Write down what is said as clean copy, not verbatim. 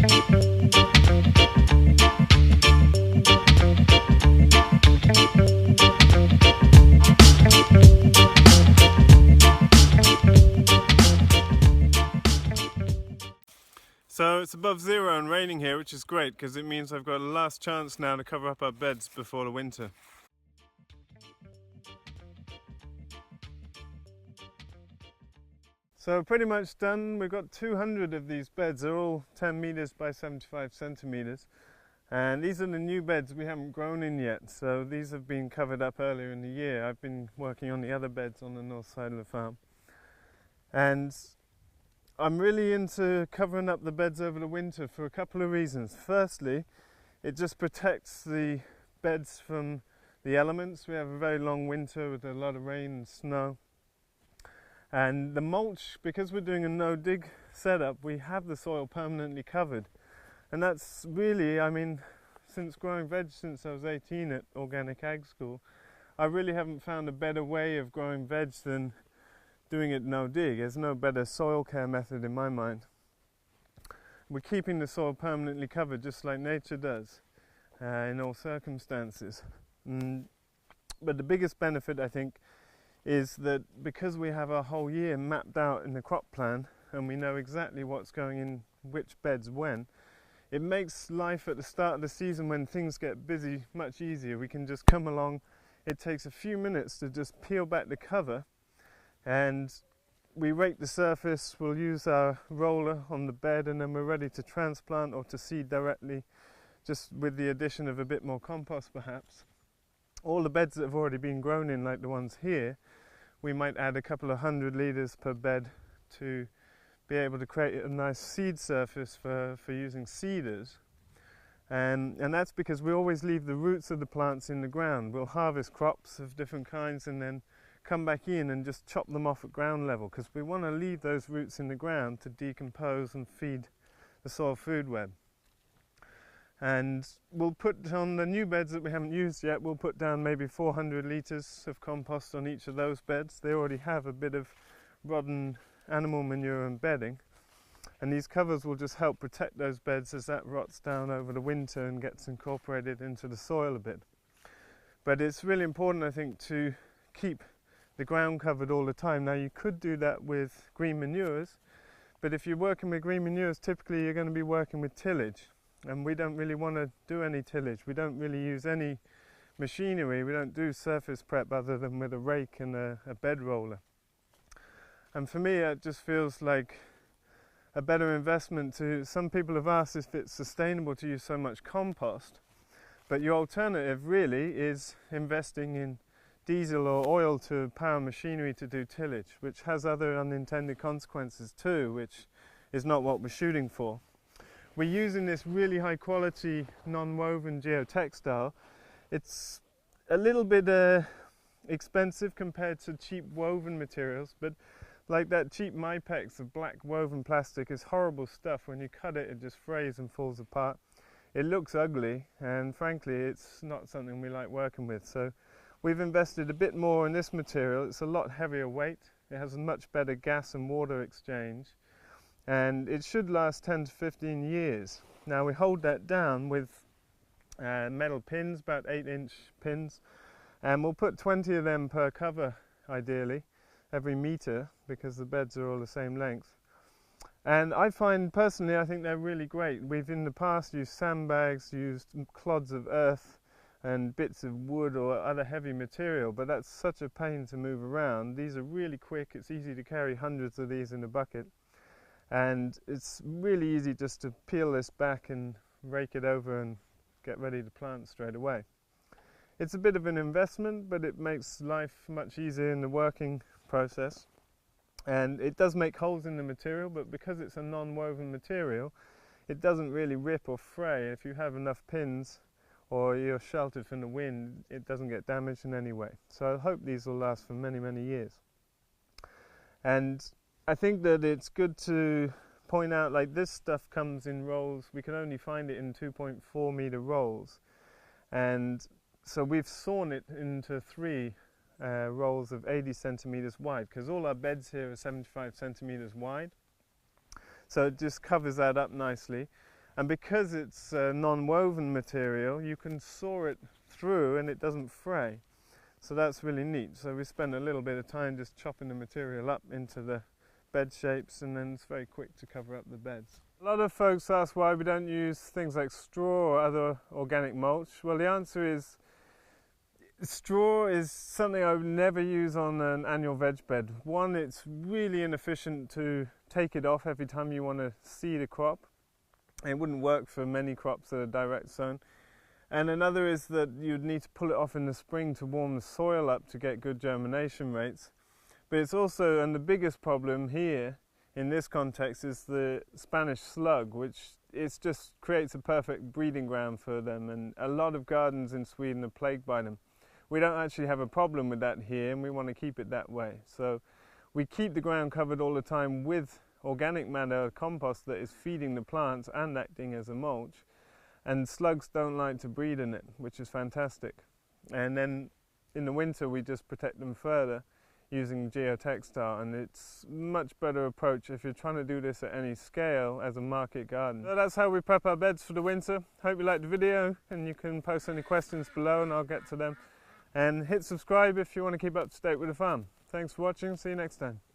So it's above zero and raining here, which is great because it means I've got a last chance now to cover up our beds before the winter. So pretty much done. We've got 200 of these beds. They're all 10 meters by 75 centimeters. And these are the new beds we haven't grown in yet. So these have been covered up earlier in the year. I've been working on the other beds on the north side of the farm. And I'm really into covering up the beds over the winter for a couple of reasons. Firstly, it just protects the beds from the elements. We have a very long winter with a lot of rain and snow. And the mulch, because we're doing a no-dig setup, we have the soil permanently covered. And that's really, I mean, since growing veg since I was 18 at Organic Ag School, I really haven't found a better way of growing veg than doing it no-dig. There's no better soil care method in my mind. We're keeping the soil permanently covered just like nature does in all circumstances. But the biggest benefit, I think, is that because we have our whole year mapped out in the crop plan and we know exactly what's going in which beds when, it makes life at the start of the season when things get busy much easier. We can just come along. It takes a few minutes to just peel back the cover and we rake the surface. We'll use our roller on the bed and then we're ready to transplant or to seed directly, just with the addition of a bit more compost perhaps. All the beds that have already been grown in, like the ones here, we might add a couple of 100 litres per bed to be able to create a nice seed surface for using seeders. And that's because we always leave the roots of the plants in the ground. We'll harvest crops of different kinds and then come back in and just chop them off at ground level because we want to leave those roots in the ground to decompose and feed the soil food web. And we'll put on the new beds that we haven't used yet, we'll put down maybe 400 litres of compost on each of those beds. They already have a bit of rotten animal manure and bedding, and these covers will just help protect those beds as that rots down over the winter and gets incorporated into the soil a bit. But it's really important, I think, to keep the ground covered all the time. Now you could do that with green manures, but if you're working with green manures, typically you're going to be working with tillage, and we don't really want to do any tillage. We don't really use any machinery. We don't do surface prep other than with a rake and a bed roller. And for me it just feels like a better investment to, some people have asked if it's sustainable to use so much compost, but your alternative really is investing in diesel or oil to power machinery to do tillage, which has other unintended consequences too, which is not what we're shooting for. We're using this really high quality non-woven geotextile. It's a little bit expensive compared to cheap woven materials, but like that cheap Mypex of black woven plastic is horrible stuff. When you cut it, it just frays and falls apart. It looks ugly, and frankly it's not something we like working with. So we've invested a bit more in this material. It's a lot heavier weight, it has a much better gas and water exchange, and it should last 10 to 15 years. Now we hold that down with metal pins, about 8-inch pins, and we'll put 20 of them per cover ideally, every metre, because the beds are all the same length. And I find personally, I think they're really great. We've in the past used sandbags, used clods of earth and bits of wood or other heavy material, but that's such a pain to move around. These are really quick, it's easy to carry hundreds of these in a bucket, and it's really easy just to peel this back and rake it over and get ready to plant straight away. It's a bit of an investment, but it makes life much easier in the working process, and it does make holes in the material, but because it's a non-woven material it doesn't really rip or fray. If you have enough pins or you're sheltered from the wind, it doesn't get damaged in any way. So I hope these will last for many, many years. And I think that it's good to point out, like, this stuff comes in rolls. We can only find it in 2.4 meter rolls, and so we've sawn it into 3 rolls of 80 centimeters wide, because all our beds here are 75 centimeters wide, so it just covers that up nicely. And because it's a non-woven material, you can saw it through and it doesn't fray. So that's really neat. So we spend a little bit of time just chopping the material up into the bed shapes, and then it's very quick to cover up the beds. A lot of folks ask why we don't use things like straw or other organic mulch. Well, the answer is straw is something I would never use on an annual veg bed. One, it's really inefficient to take it off every time you want to seed a crop. It wouldn't work for many crops that are direct sown. And another is that you'd need to pull it off in the spring to warm the soil up to get good germination rates. But it's also, and the biggest problem here in this context is the Spanish slug, which just creates a perfect breeding ground for them, and a lot of gardens in Sweden are plagued by them. We don't actually have a problem with that here, and we want to keep it that way. So we keep the ground covered all the time with organic matter compost that is feeding the plants and acting as a mulch, and slugs don't like to breed in it, which is fantastic. And then in the winter we just protect them further using geotextile, and it's a much better approach if you're trying to do this at any scale as a market garden. So that's how we prep our beds for the winter. Hope you liked the video, and you can post any questions below and I'll get to them. And hit subscribe if you want to keep up to date with the farm. Thanks for watching, see you next time.